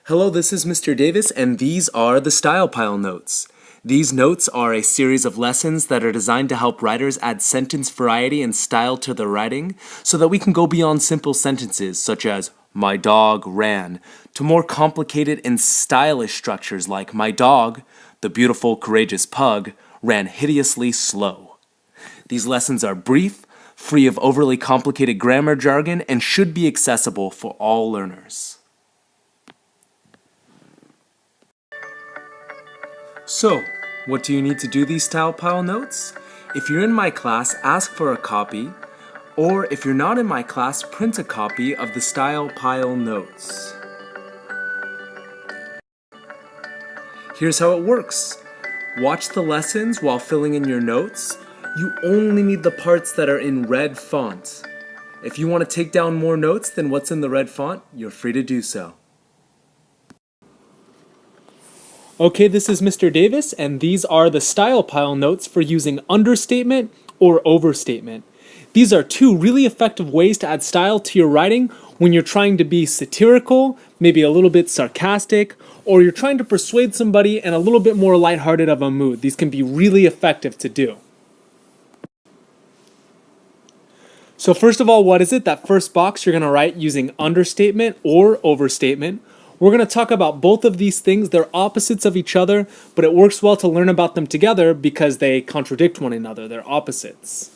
Hello, this is Mr. Davis, and these are the Style Pile Notes. These notes are a series of lessons that are designed to help writers add sentence variety and style to their writing so that we can go beyond simple sentences such as, my dog ran, to more complicated and stylish structures like, my dog, the beautiful, courageous pug, ran hideously slow. These lessons are brief, free of overly complicated grammar jargon, and should be accessible for all learners. So, what do you need to do these Style Pile Notes? If you're in my class, ask for a copy, or if you're not in my class, print a copy of the Style Pile Notes. Here's how it works. Watch the lessons while filling in your notes. You only need the parts that are in red font. If you want to take down more notes than what's in the red font, you're free to do so. Okay, this is Mr. Davis, and these are the Style Pile Notes for using understatement or overstatement. These are two really effective ways to add style to your writing when you're trying to be satirical, maybe a little bit sarcastic, or you're trying to persuade somebody in a little bit more lighthearted of a mood. These can be really effective to do. So first of all, what is it? That first box you're going to write using understatement or overstatement. We're going to talk about both of these things. They're opposites of each other, but it works well to learn about them together because they contradict one another. They're opposites.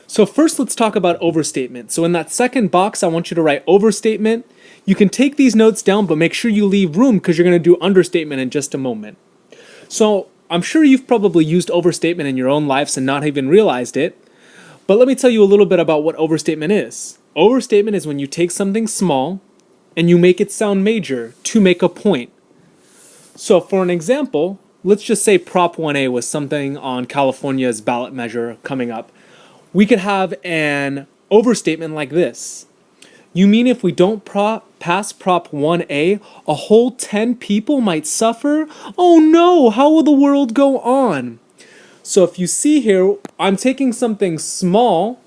So first, let's talk about overstatement. So in that second box, I want you to write overstatement. You can take these notes down, but make sure you leave room because you're going to do understatement in just a moment. So I'm sure you've probably used overstatement in your own lives and not even realized it. But let me tell you a little bit about what overstatement is. Overstatement is when you take something small and you make it sound major to make a point. So for an example, let's just say Prop 1A was something on California's ballot measure coming up. We could have an overstatement like this. You mean if we don't pass Prop 1A, a whole 10 people might suffer? Oh no, how will the world go on? So if you see here, I'm taking something small,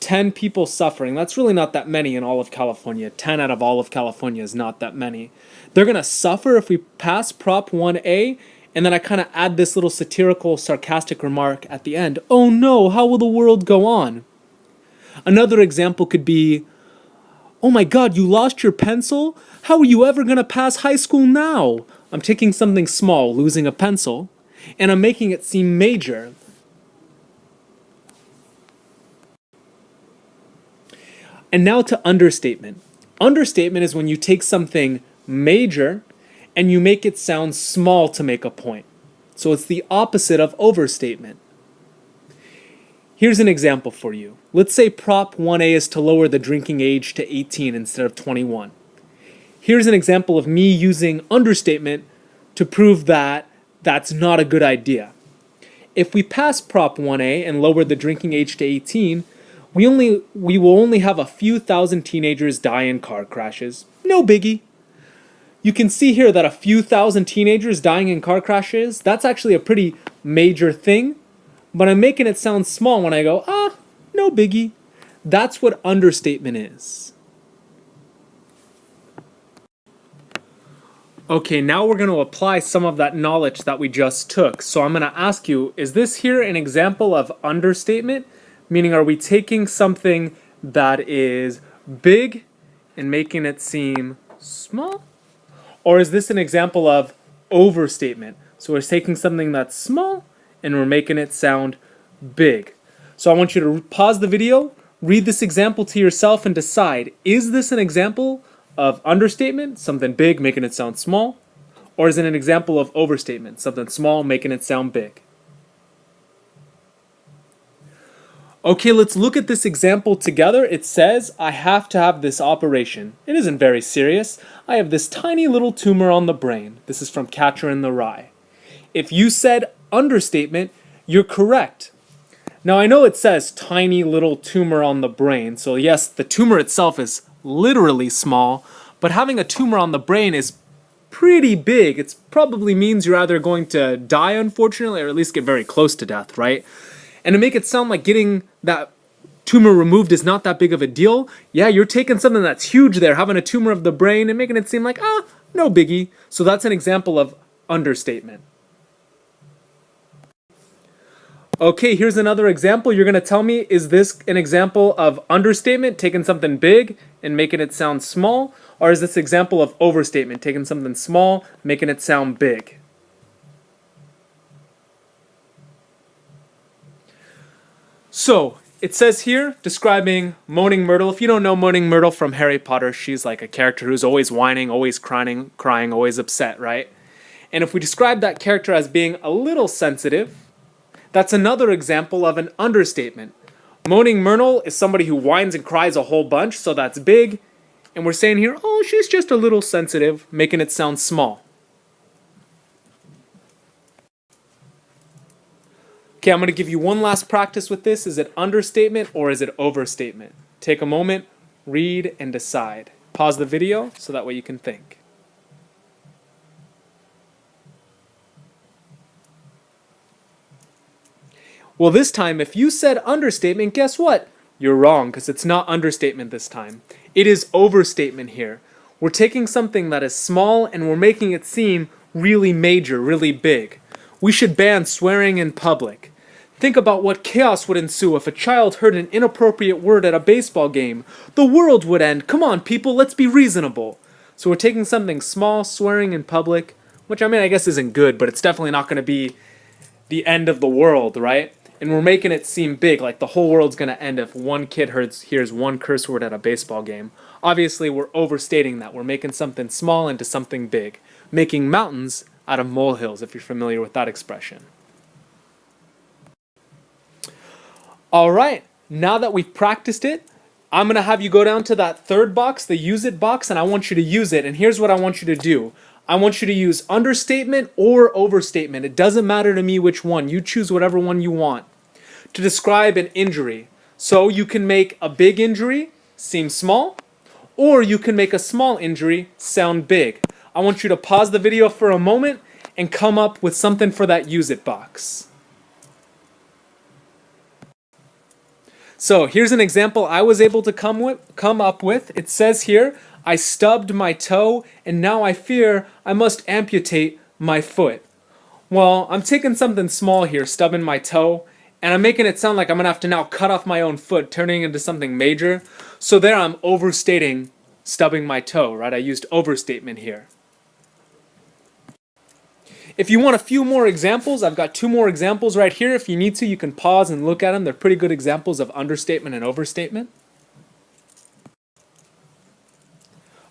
10 people suffering. That's really not that many in all of California. 10 out of all of California is not that many. They're going to suffer if we pass Prop 1A, and then I kind of add this little satirical, sarcastic remark at the end. Oh no, how will the world go on? Another example could be, oh my God, you lost your pencil? How are you ever going to pass high school now? I'm taking something small, losing a pencil, and I'm making it seem major. And now to understatement. Understatement is when you take something major and you make it sound small to make a point. So it's the opposite of overstatement. Here's an example for you. Let's say Prop 1A is to lower the drinking age to 18 instead of 21. Here's an example of me using understatement to prove that that's not a good idea. If we pass Prop 1A and lower the drinking age to 18, we will only have a few thousand teenagers die in car crashes. No biggie. You can see here that a few thousand teenagers dying in car crashes, that's actually a pretty major thing, but I'm making it sound small when I go, no biggie. That's what understatement is. Okay, now we're going to apply some of that knowledge that we just took. So I'm going to ask you, is this here an example of understatement? Meaning, are we taking something that is big and making it seem small? Or is this an example of overstatement? So we're taking something that's small and we're making it sound big. So I want you to pause the video, read this example to yourself and decide, is this an example of understatement, something big making it sound small? Or is it an example of overstatement, something small making it sound big? Okay, let's look at this example together. It says, I have to have this operation. It isn't very serious. I have this tiny little tumor on the brain. This is from Catcher in the Rye. If you said understatement, you're correct. Now, I know it says tiny little tumor on the brain. So yes, the tumor itself is literally small, but having a tumor on the brain is pretty big. It probably means you're either going to die, unfortunately, or at least get very close to death, right? And to make it sound like getting that tumor removed is not that big of a deal. Yeah, you're taking something that's huge there, having a tumor of the brain, and making it seem like, no biggie. So that's an example of understatement. Okay, here's another example. You're going to tell me, is this an example of understatement, taking something big and making it sound small? Or is this an example of overstatement, taking something small, making it sound big? So, it says here, describing Moaning Myrtle. If you don't know Moaning Myrtle from Harry Potter, she's like a character who's always whining, always crying, always upset, right? And if we describe that character as being a little sensitive, that's another example of an understatement. Moaning Myrtle is somebody who whines and cries a whole bunch, so that's big. And we're saying here, oh, she's just a little sensitive, making it sound small. Okay, I'm going to give you one last practice with this. Is it understatement or is it overstatement? Take a moment, read, and decide. Pause the video so that way you can think. Well, this time, if you said understatement, guess what? You're wrong, because it's not understatement this time. It is overstatement here. We're taking something that is small and we're making it seem really major, really big. We should ban swearing in public. Think about what chaos would ensue if a child heard an inappropriate word at a baseball game. The world would end. Come on, people, let's be reasonable. So we're taking something small, swearing in public, which I guess isn't good, but it's definitely not going to be the end of the world, right? And we're making it seem big, like the whole world's going to end if one kid hears one curse word at a baseball game. Obviously, we're overstating that. We're making something small into something big. Making mountains out of molehills, if you're familiar with that expression. All right, now that we've practiced it, I'm going to have you go down to that third box, the use it box, and I want you to use it. And here's what I want you to do. I want you to use understatement or overstatement. It doesn't matter to me which one. You choose whatever one you want to describe an injury. So you can make a big injury seem small, or you can make a small injury sound big. I want you to pause the video for a moment and come up with something for that use it box. So here's an example I was able to come up with. It says here, I stubbed my toe and now I fear I must amputate my foot. Well, I'm taking something small here, stubbing my toe, and I'm making it sound like I'm going to have to now cut off my own foot, turning it into something major. So there I'm overstating stubbing my toe, right? I used overstatement here. If you want a few more examples, I've got 2 more examples right here. If you need to, you can pause and look at them. They're pretty good examples of understatement and overstatement.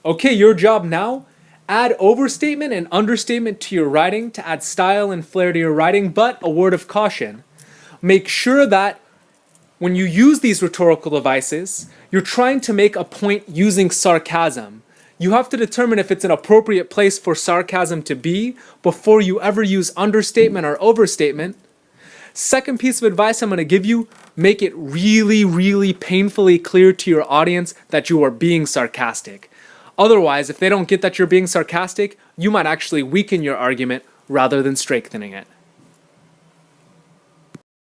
Okay, your job now, add overstatement and understatement to your writing to add style and flair to your writing, but a word of caution. Make sure that when you use these rhetorical devices, you're trying to make a point using sarcasm. You have to determine if it's an appropriate place for sarcasm to be before you ever use understatement or overstatement. Second piece of advice I'm going to give you, make it really, really painfully clear to your audience that you are being sarcastic. Otherwise, if they don't get that you're being sarcastic, you might actually weaken your argument rather than strengthening it.